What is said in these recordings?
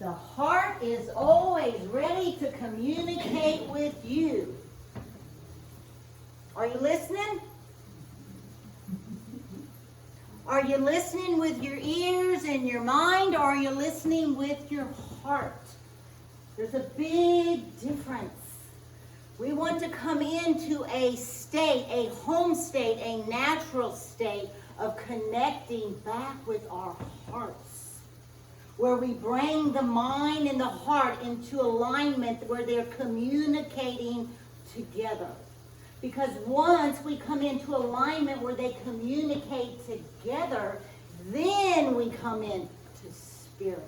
The heart is always ready to communicate with you. Are you listening? Are you listening with your ears and your mind, or are you listening with your heart? There's a big difference. We want to come into a state, a home state, a natural state of connecting back with our hearts, where we bring the mind and the heart into alignment, where they're communicating together. Because once we come into alignment where they communicate together, then we come into spirit.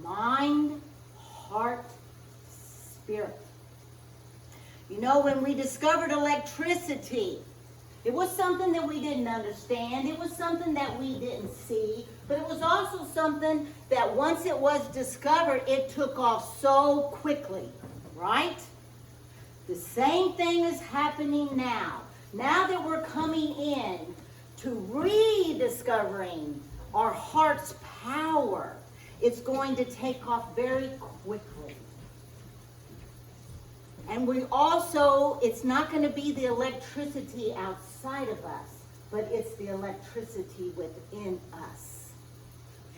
Mind, heart, spirit. You know, when we discovered electricity, it was something that we didn't understand. It was something that we didn't see. But it was also something that once it was discovered, it took off so quickly, right? The same thing is happening now. Now that we're coming in to rediscovering our heart's power, it's going to take off very quickly. And we also, it's not going to be the electricity outside of us, but it's the electricity within us.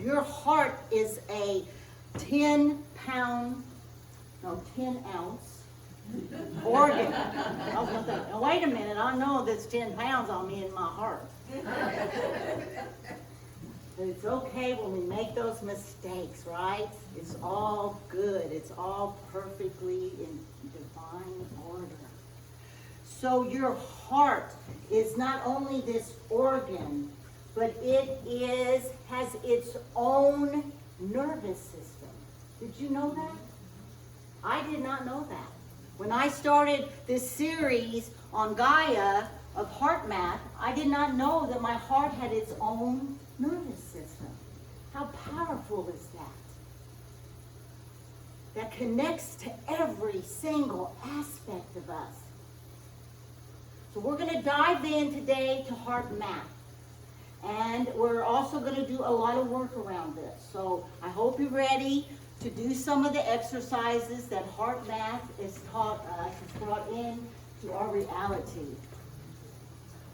Your heart is a 10 ounce organ. I was going to think, wait a minute, I know there's 10 pounds on me in my heart. But it's okay when we make those mistakes, right? It's all good. It's all perfectly in divine order. So your heart is not only this organ, but it has its own nervous system. Did you know that? I did not know that. When I started this series on Gaia of HeartMath, I did not know that my heart had its own nervous system. How powerful is that? That connects to every single aspect of us. So we're going to dive in today to HeartMath. And we're also going to do a lot of work around this. So I hope you're ready to do some of the exercises that HeartMath has taught us, has brought in to our reality.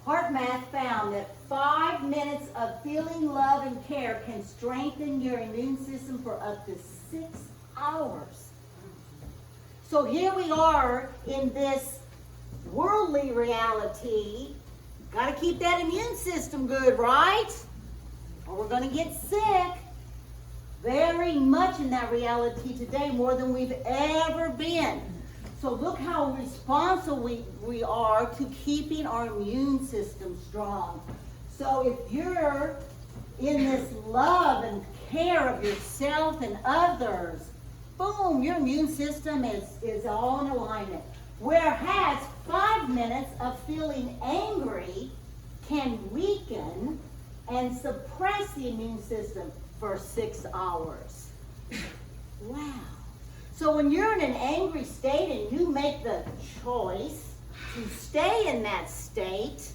HeartMath found that 5 minutes of feeling love and care can strengthen your immune system for up to 6 hours. So here we are in this worldly reality. Got to keep that immune system good, right? Or we're going to get sick. Very much in that reality today, more than we've ever been. So look how responsible we are to keeping our immune system strong. So if you're in this love and care of yourself and others, boom, your immune system is all in alignment. Whereas 5 minutes of feeling angry can weaken and suppress the immune system for 6 hours. Wow. So when you're in an angry state and you make the choice to stay in that state,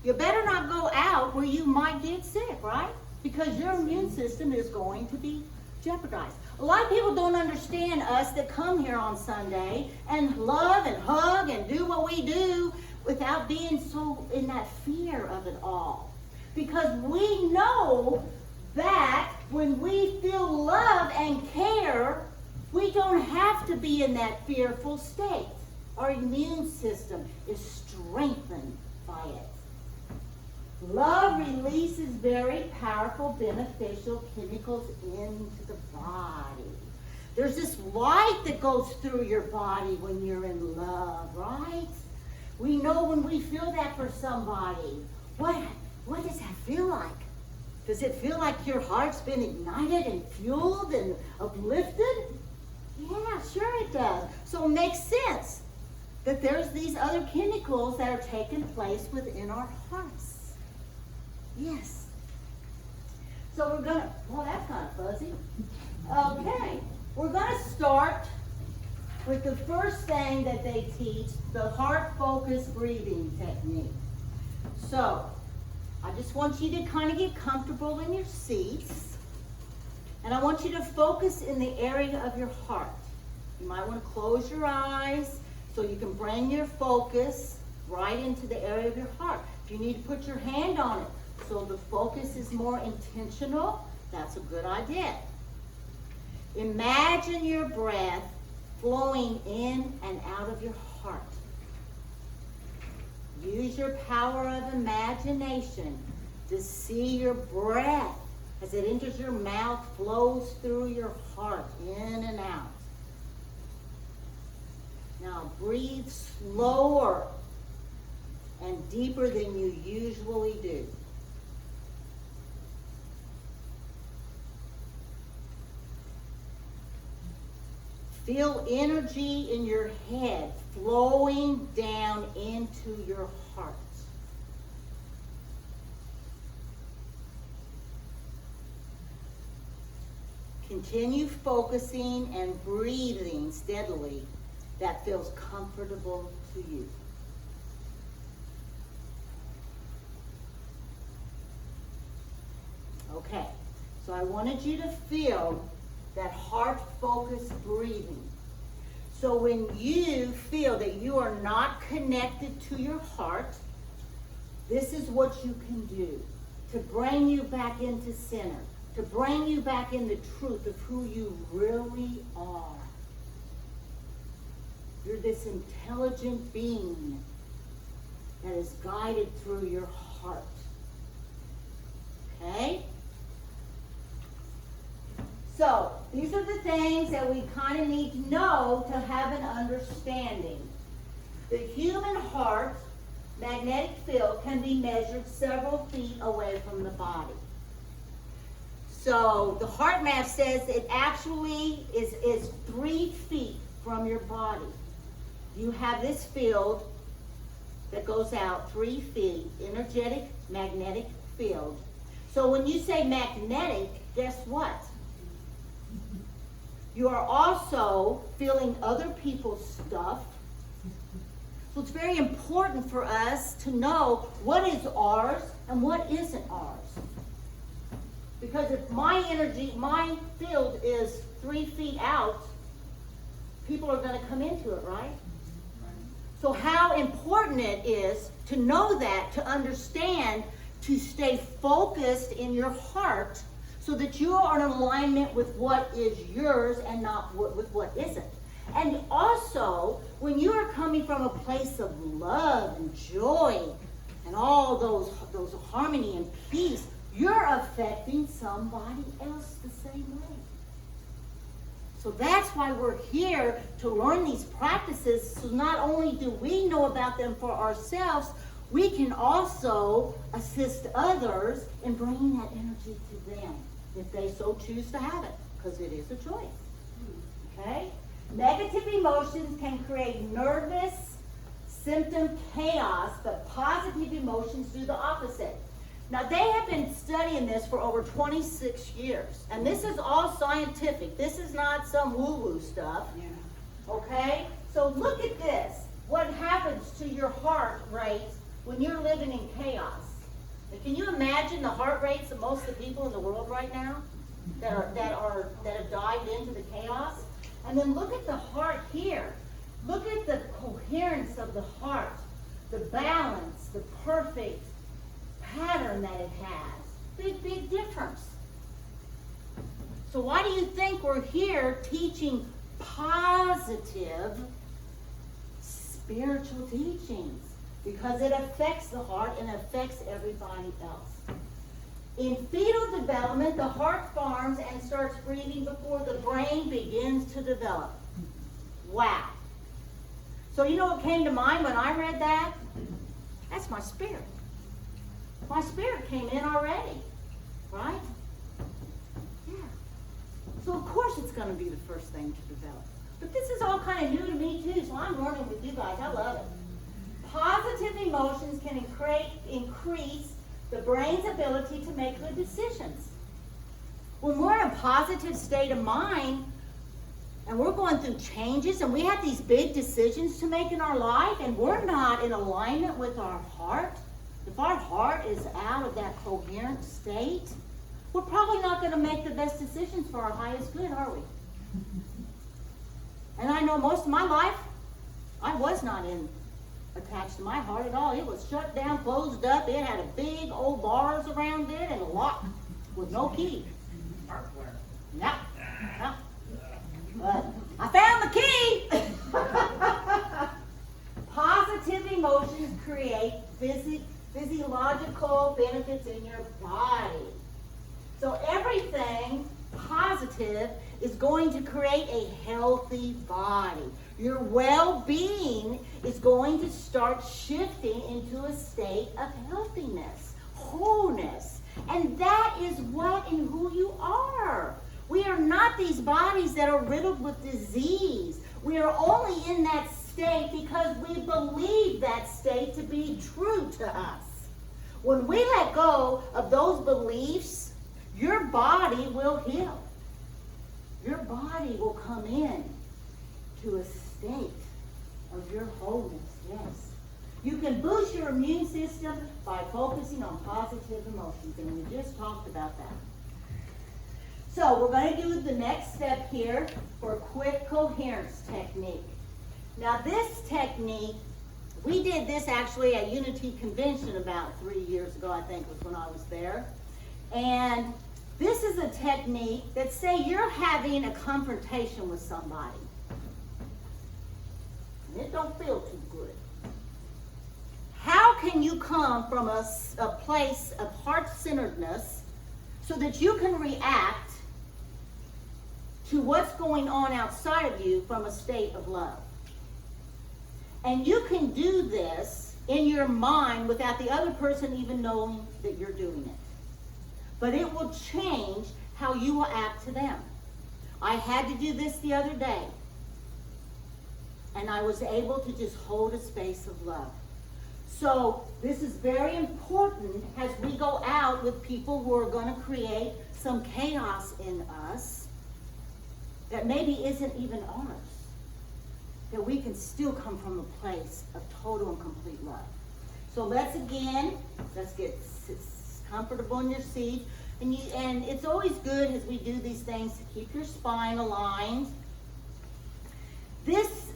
you better not go out where you might get sick, right? Because your immune system is going to be jeopardized. A lot of people don't understand us that come here on Sunday and love and hug and do what we do without being so in that fear of it all. Because we know that when we feel love and care, we don't have to be in that fearful state. Our immune system is strengthened by it. Love releases very powerful, beneficial chemicals into the body. There's this light that goes through your body when you're in love, right? We know when we feel that for somebody. What does that feel like? Does it feel like your heart's been ignited and fueled and uplifted? Yeah, sure it does. So it makes sense that there's these other chemicals that are taking place within our hearts. Yes. So we're going to, well, that's kind of fuzzy. Okay. We're going to start with the first thing that they teach, the heart-focused breathing technique. So I just want you to kind of get comfortable in your seats. And I want you to focus in the area of your heart. You might want to close your eyes so you can bring your focus right into the area of your heart. If you need to put your hand on it so the focus is more intentional, that's a good idea. Imagine your breath flowing in and out of your heart. Use your power of imagination to see your breath as it enters your mouth, flows through your heart, in and out. Now breathe slower and deeper than you usually do. Feel energy in your head flowing down into your heart. Continue focusing and breathing steadily. That feels comfortable to you. Okay, so I wanted you to feel that heart-focused breathing. So when you feel that you are not connected to your heart, this is what you can do to bring you back into center, to bring you back in the truth of who you really are. You're this intelligent being that is guided through your heart. Okay? So, these are the things that we kind of need to know to have an understanding. The human heart magnetic field can be measured several feet away from the body. So, the HeartMath says it actually is 3 feet from your body. You have this field that goes out 3 feet, energetic magnetic field. So when you say magnetic, guess what? You are also feeling other people's stuff. So it's very important for us to know what is ours and what isn't ours. Because if my energy, my field is 3 feet out, people are going to come into it, right? So how important it is to know that, to understand, to stay focused in your heart so that you are in alignment with what is yours and not with what isn't. And also, when you are coming from a place of love and joy and all those harmony and peace, you're affecting somebody else the same way. So that's why we're here to learn these practices, so not only do we know about them for ourselves, we can also assist others in bringing that energy to them if they so choose to have it, because it is a choice. Okay? Negative emotions can create nervous symptom chaos, but positive emotions do the opposite. Now, they have been studying this for over 26 years, and this is all scientific. This is not some woo-woo stuff, okay? So look at this. What happens to your heart rate when you're living in chaos? And can you imagine the heart rates of most of the people in the world right now that have dived into the chaos? And then look at the heart here. Look at the coherence of the heart, the balance, the perfect pattern that it has. Big difference. So why do you think we're here teaching positive spiritual teachings? Because it affects the heart and affects everybody else. In fetal development, the heart forms and starts breathing before the brain begins to develop. Wow. So you know what came to mind when I read that? That's my spirit. My spirit came in already, right? Yeah. So of course it's going to be the first thing to develop. But this is all kind of new to me too, so I'm learning with you guys. I love it. Positive emotions can increase the brain's ability to make good decisions. When we're in a positive state of mind, and we're going through changes, and we have these big decisions to make in our life, and we're not in alignment with our heart, if our heart is out of that coherent state, we're probably not going to make the best decisions for our highest good, are we? And I know most of my life, I was not attached to my heart at all. It was shut down, closed up. It had a big old bars around it and a lock with no key. Yeah. Yeah. But I found the key. Positive emotions create physiological benefits in your body. So everything positive is going to create a healthy body. Your well-being is going to start shifting into a state of healthiness, wholeness. And that is what and who you are. We are not these bodies that are riddled with disease. We are only in that state because we believe that state to be true to us. When we let go of those beliefs, your body will heal. Your body will come in to a state of your wholeness, yes. You can boost your immune system by focusing on positive emotions, and we just talked about that. So we're going to do the next step here for quick coherence technique. Now this technique, we did this actually at Unity Convention about 3 years ago, I think was when I was there. And this is a technique that, say you're having a confrontation with somebody. And it don't feel too good. How can you come from a place of heart-centeredness so that you can react to what's going on outside of you from a state of love? And you can do this in your mind without the other person even knowing that you're doing it. But it will change how you will act to them. I had to do this the other day. And I was able to just hold a space of love. So this is very important as we go out with people who are going to create some chaos in us that maybe isn't even ours. That we can still come from a place of total and complete love. So let's get comfortable in your seat. And it's always good as we do these things to keep your spine aligned. This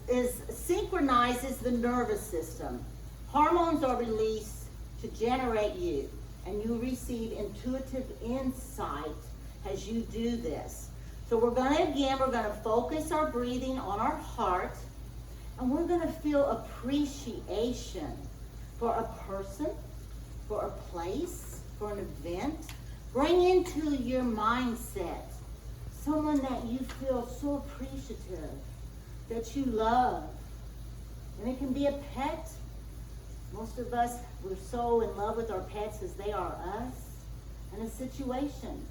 synchronizes the nervous system. Hormones are released to generate you, and you receive intuitive insight as you do this. So we're going to focus our breathing on our heart, and we're going to feel appreciation for a person, for a place, for an event. Bring into your mindset someone that you feel so appreciative, that you love. And it can be a pet. Most of us, we're so in love with our pets as they are us. And a situation.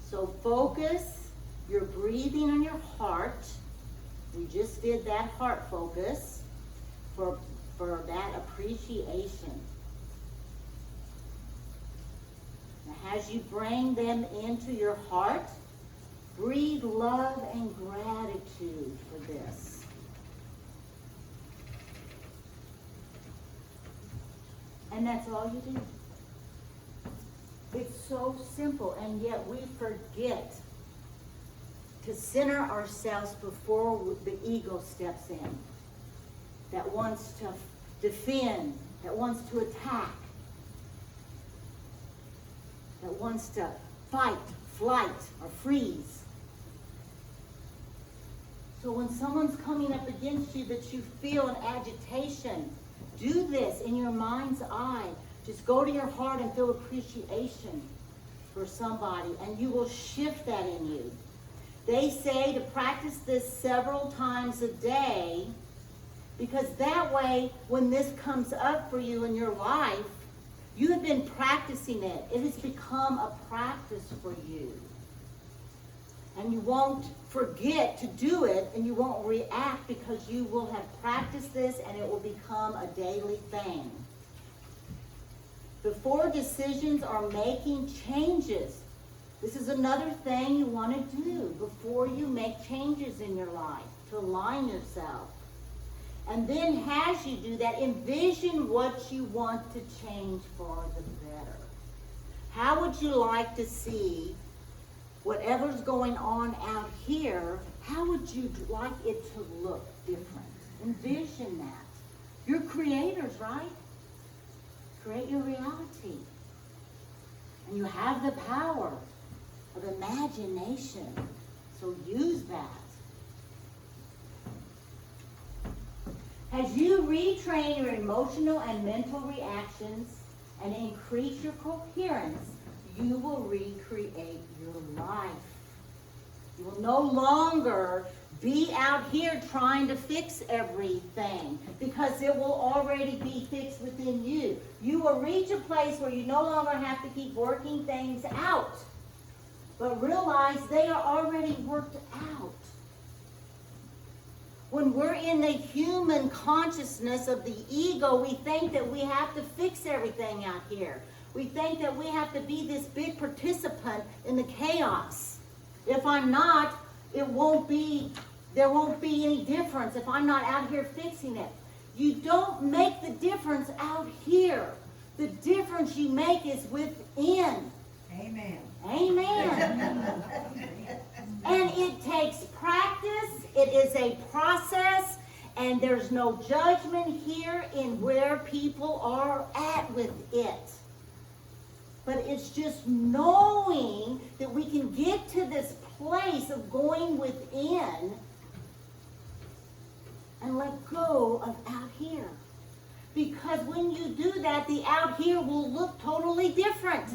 So focus your breathing on your heart. We just did that heart focus for that appreciation. Now, as you bring them into your heart, breathe love and gratitude for this. And that's all you do. It's so simple, and yet we forget to center ourselves before the ego steps in. That wants to defend, that wants to attack, that wants to fight, flight, or freeze. So when someone's coming up against you that you feel an agitation, do this in your mind's eye. Just go to your heart and feel appreciation for somebody, and you will shift that in you. They say to practice this several times a day, because that way, when this comes up for you in your life, you have been practicing it. It has become a practice for you. And you won't forget to do it, and you won't react, because you will have practiced this, and it will become a daily thing. Before decisions are making changes, this is another thing you want to do before you make changes in your life, to align yourself. And then as you do that, envision what you want to change for the better. How would you like to see whatever's going on out here, how would you like it to look different? Envision that. You're creators, right? Create your reality. And you have the power of imagination. So use that. As you retrain your emotional and mental reactions and increase your coherence, you will recreate your life. You will no longer be out here trying to fix everything because it will already be fixed within you. You will reach a place where you no longer have to keep working things out, but realize they are already worked out. When we're in the human consciousness of the ego, we think that we have to fix everything out here. We think that we have to be this big participant in the chaos. If I'm not, there won't be any difference if I'm not out here fixing it. You don't make the difference out here. The difference you make is within. Amen. Amen. And it takes practice. It is a process. And there's no judgment here in where people are at with it. But it's just knowing that we can get to this place of going within and let go of out here. Because when you do that, the out here will look totally different.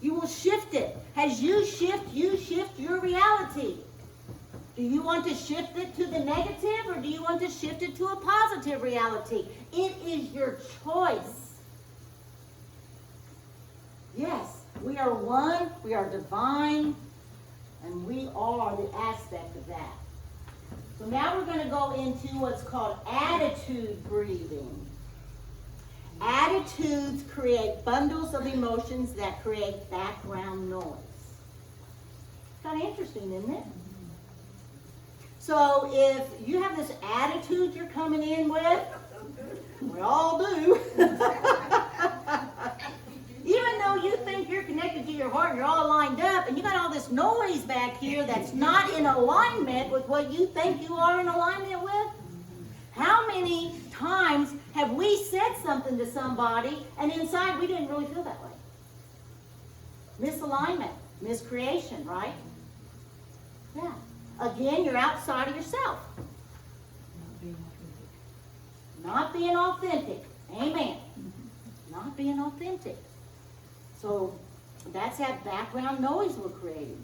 You will shift it. As you shift your reality. Do you want to shift it to the negative or do you want to shift it to a positive reality? It is your choice. Yes, we are one, we are divine, and we are the aspect of that. So now we're going to go into what's called attitude breathing. Attitudes create bundles of emotions that create background noise. Kind of interesting, isn't it? So if you have this attitude you're coming in with, we all do. Even though you think you're connected to your heart and you're all lined up and you got all this noise back here that's not in alignment with what you think you are in alignment with, how many times have we said something to somebody and inside we didn't really feel that way? Misalignment, miscreation, right? Yeah. Again, you're outside of yourself. Not being authentic. Amen. Not being authentic. So that's that background noise we're creating.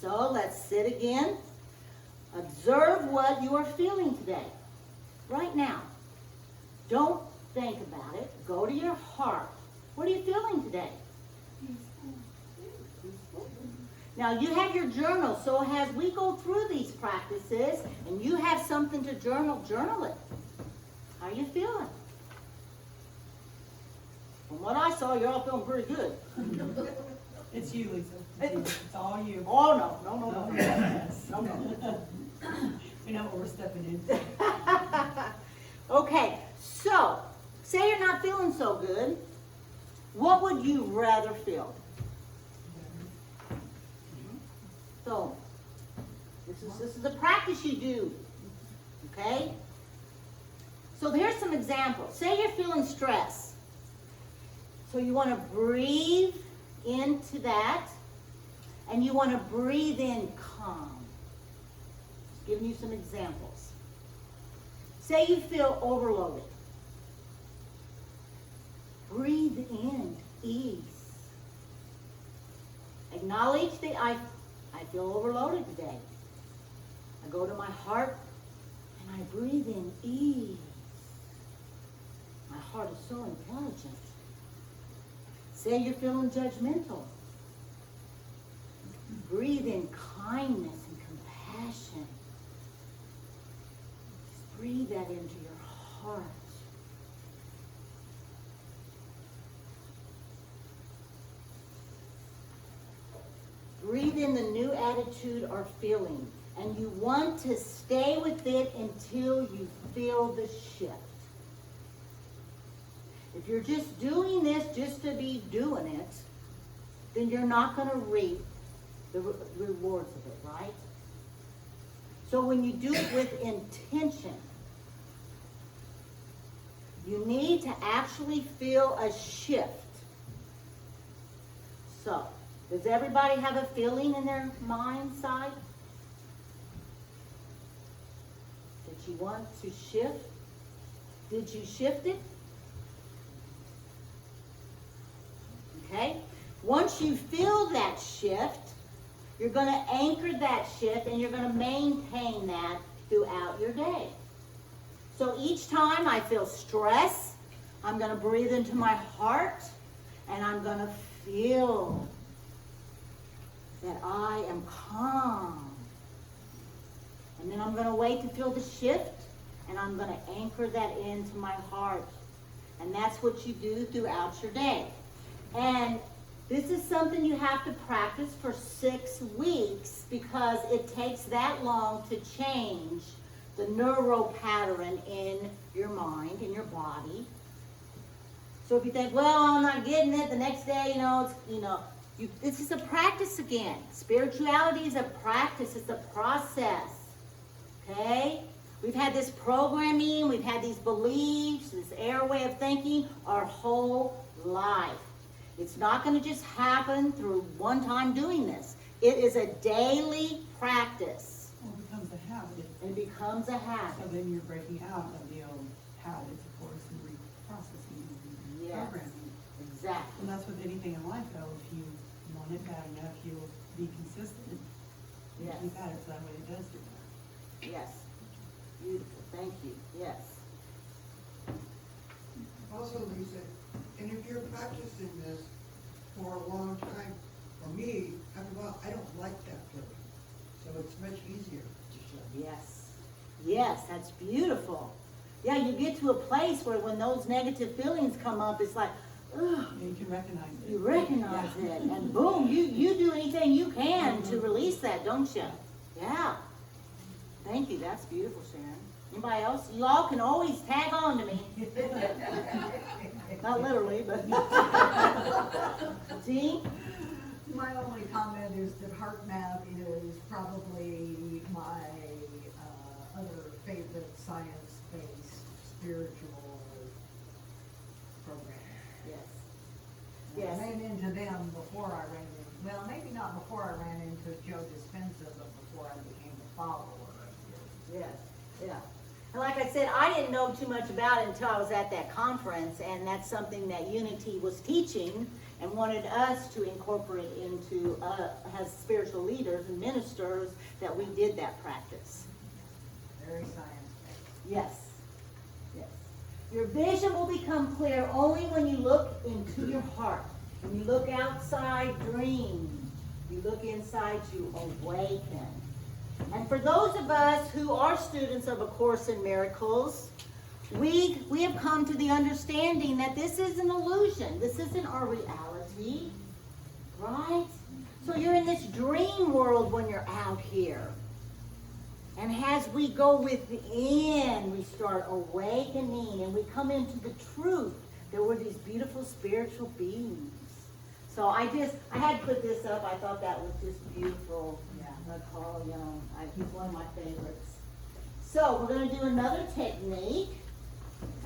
So let's sit again. Observe what you are feeling today. Right now. Don't think about it. Go to your heart. What are you feeling today? Now you have your journal, so as we go through these practices and you have something to journal it. How are you feeling? From what I saw, you're all feeling pretty good. It's you, Lisa. It's all you. Oh, no. We know what we're stepping into. Okay, so, say you're not feeling so good. What would you rather feel? So, this is a practice you do, okay? So here's some examples. Say you're feeling stress. So you want to breathe into that, and you want to breathe in calm. Just giving you some examples. Say you feel overloaded. Breathe in ease. Acknowledge that I feel overloaded today. I go to my heart and I breathe in ease. My heart is so intelligent. Say you're feeling judgmental. Breathe in kindness and compassion. Just breathe that into your heart. Breathe in the new attitude or feeling. And you want to stay with it until you feel the shift. If you're just doing this just to be doing it, then you're not going to reap the rewards of it, right? So when you do it with intention, you need to actually feel a shift. So, does everybody have a feeling in their mind side that you want to shift? Did you shift it? Okay? Once you feel that shift, you're going to anchor that shift and you're going to maintain that throughout your day. So each time I feel stress, I'm going to breathe into my heart and I'm going to feel that I am calm. And then I'm going to wait to feel the shift and I'm going to anchor that into my heart. And that's what you do throughout your day. And this is something you have to practice for 6 weeks because it takes that long to change the neural pattern in your mind, in your body. So if you think, well, I'm not getting it, the next day, this is a practice again. Spirituality is a practice, it's a process. Okay? We've had this programming, we've had these beliefs, this air way of thinking our whole life. It's not going to just happen through one time doing this. It is a daily practice. Well, it becomes a habit. It becomes a habit. So then you're breaking out of the old habits, of course, and reprocessing and Yes, reprogramming. exactly. And that's with anything in life, though. If you want it bad enough, you'll be consistent. Yes. Keep at it, so that way it does do that. Yes. Beautiful. Thank you. Yes. Also, Lisa, and if you're practicing this for a long time, for me, after a while, I don't like that feeling. So it's much easier to shift. Yes. Yes, that's beautiful. Yeah, you get to a place where when those negative feelings come up, it's like, ugh. Yeah, you can recognize it. You recognize it, and boom, you do anything you can to release that, don't you? Yeah. Thank you. That's beautiful, Sharon. Anybody else? You all can always tag on to me. Not literally, but. Jean? My only comment is that HeartMath is probably my other favorite science-based spiritual program. Yes. I Yes. ran into them before I ran into, well, maybe not before I ran into Joe Dispenza, but before I became a follower of his. Yes. Yeah. And like I said, I didn't know too much about it until I was at that conference, and that's something that Unity was teaching and wanted us to incorporate into as spiritual leaders and ministers, that we did that practice. Very science-based. Yes. Yes. Your vision will become clear only when you look into your heart. When you look outside, dream. You look inside, you awaken. And for those of us who are students of A Course in Miracles, we have come to the understanding that this is an illusion. This isn't our reality, right? So you're in this dream world when you're out here. And as we go within, we start awakening and we come into the truth that we're these beautiful spiritual beings. So I had to put this up. I thought that was just beautiful. Yeah. Carl Young. He's one of my favorites. So we're going to do another technique.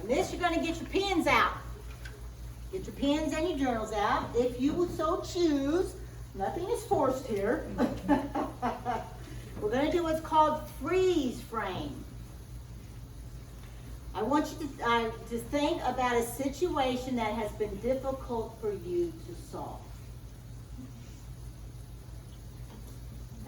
And this, you're going to get your pens out. Get your pens and your journals out. If you would so choose. Nothing is forced here. We're going to do what's called freeze frame. I want you to think about a situation that has been difficult for you to solve.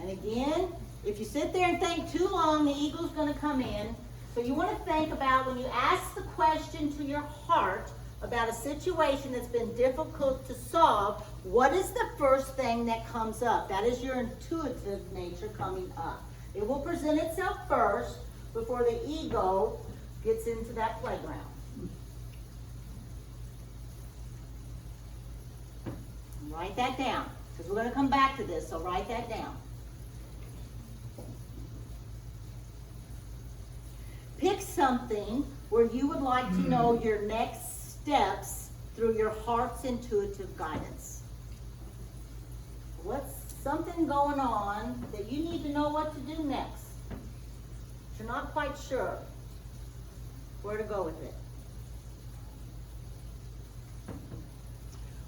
And again, if you sit there and think too long, the eagle's going to come in. So you want to think about when you ask the question to your heart about a situation that's been difficult to solve, what is the first thing that comes up? That is your intuitive nature coming up. It will present itself first before the ego gets into that playground. Write that down, because we're going to come back to this, so write that down. Pick something where you would like to know your next steps through your heart's intuitive guidance. What's something going on that you need to know what to do next? You're not quite sure where to go with it.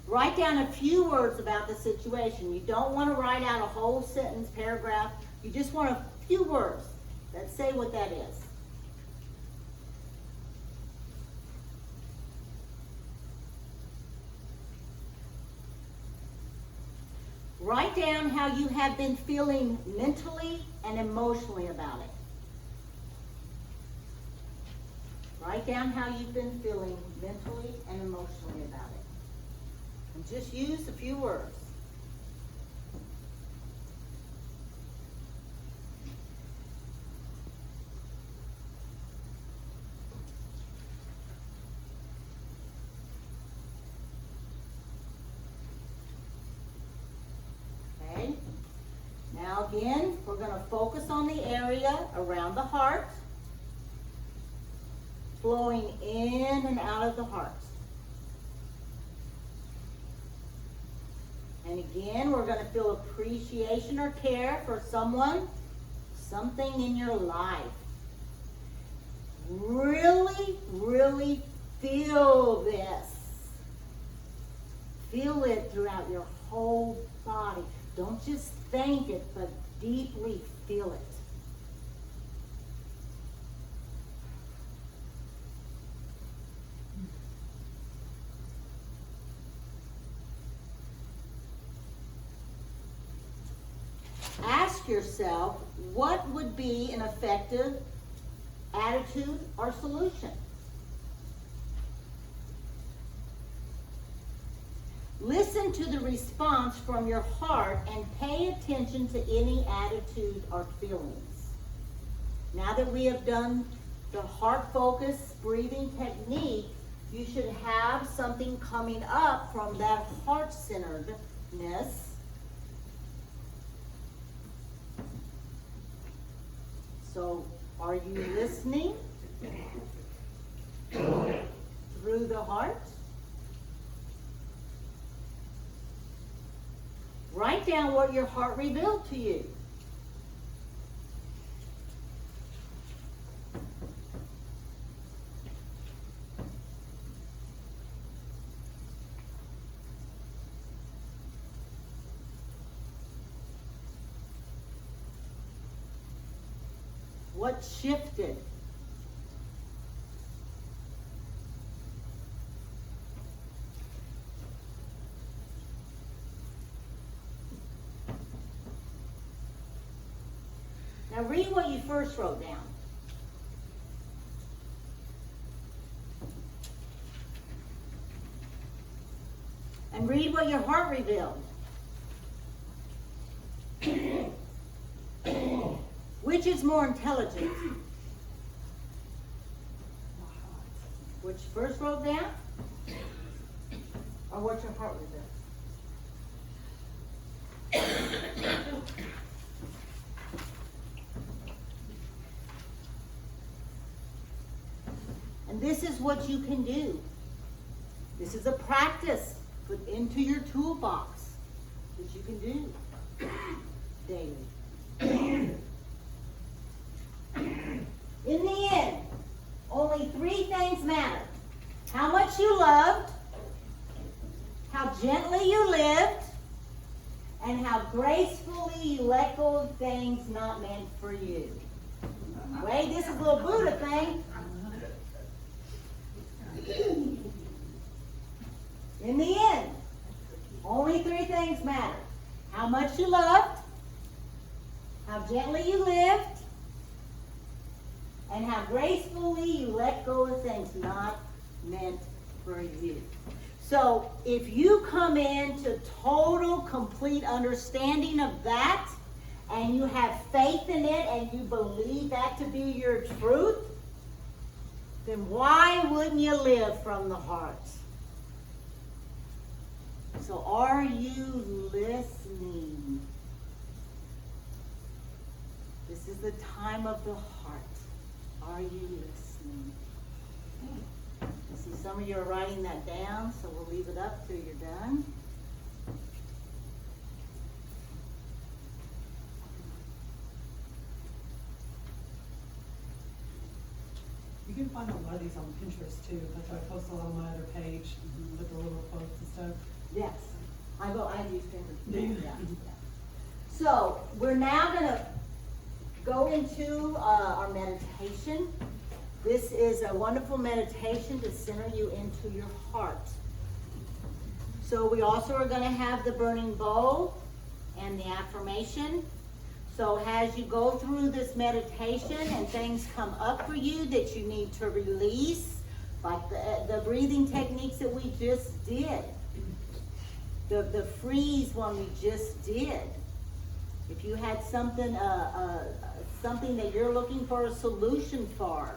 Write down a few words about the situation. You don't want to write out a whole sentence, paragraph. You just want a few words that say what that is. Write down how you have been feeling mentally and emotionally about it. Write down how you've been feeling mentally and emotionally about it. And just use a few words. Okay. Now again, we're going to focus on the area around the heart, flowing in and out of the heart. And again, we're going to feel appreciation or care for someone, something in your life. Really, really feel this. Feel it throughout your whole body. Don't just think it, but deeply feel it. Ask yourself, what would be an effective attitude or solution? Listen to the response from your heart and pay attention to any attitude or feelings. Now that we have done the heart focus breathing technique, you should have something coming up from that heart-centeredness. So, are you listening through the heart? Write down what your heart revealed to you. What shifted? Now read what you first wrote down. And read what your heart revealed. Which is more intelligent? What you first wrote down? Or what your heart revealed? And this is what you can do. This is a practice put into your toolbox that you can do daily. In the end, only three things matter. How much you loved, how gently you lived, and how gracefully you let go of things not meant for you. Wait, this is a little Buddha thing. In the end, only three things matter. How much you loved, how gently you lived, and how gracefully you let go of things not meant for you. So if you come into total, complete understanding of that, and you have faith in it, and you believe that to be your truth, then why wouldn't you live from the heart? So are you listening? This is the time of the heart. Are you listening? This See, some of you are writing that down, so we'll leave it up till you're done. You can find a lot of these on Pinterest too. That's why I post a lot on my other page with the little quotes and stuff. Yes, I use Pinterest. Do you? Yeah. So, we're now gonna go into our meditation. This is a wonderful meditation to center you into your heart. So we also are gonna have the burning bowl and the affirmation. So as you go through this meditation and things come up for you that you need to release, like the breathing techniques that we just did, the freeze one we just did. If you had something, something that you're looking for a solution for,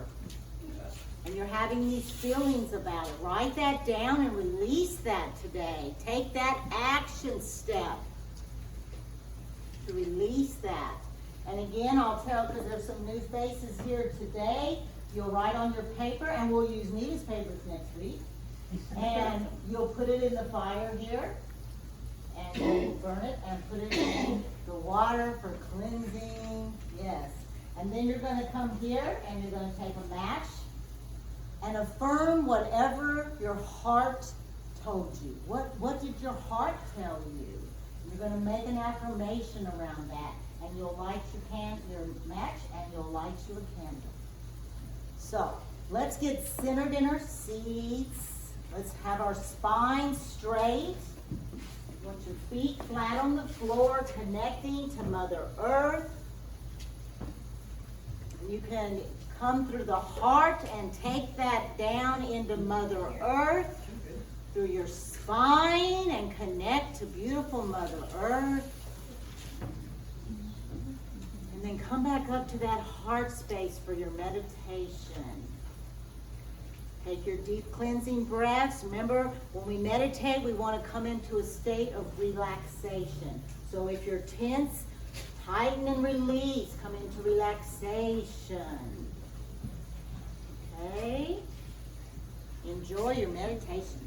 and you're having these feelings about it, write that down and release that today. Take that action step to release that. And again, I'll tell, because there's some new faces here today, you'll write on your paper, and we'll use Nita's papers next week. And you'll put it in the fire here, and you'll burn it and put it in the water for cleansing. Yes. And then you're going to come here, and you're going to take a match and affirm whatever your heart told you. What did your heart tell you? You're going to make an affirmation around that, and you'll light your match, and you'll light you a candle. So let's get centered in our seats. Let's have our spine straight. You want your feet flat on the floor, connecting to Mother Earth. You can come through the heart and take that down into Mother Earth through your spine and connect to beautiful Mother Earth. And then come back up to that heart space for your meditation. Take your deep cleansing breaths. Remember, when we meditate, we want to come into a state of relaxation. So if you're tense, tighten and release. Come into relaxation. Okay? Enjoy your meditation.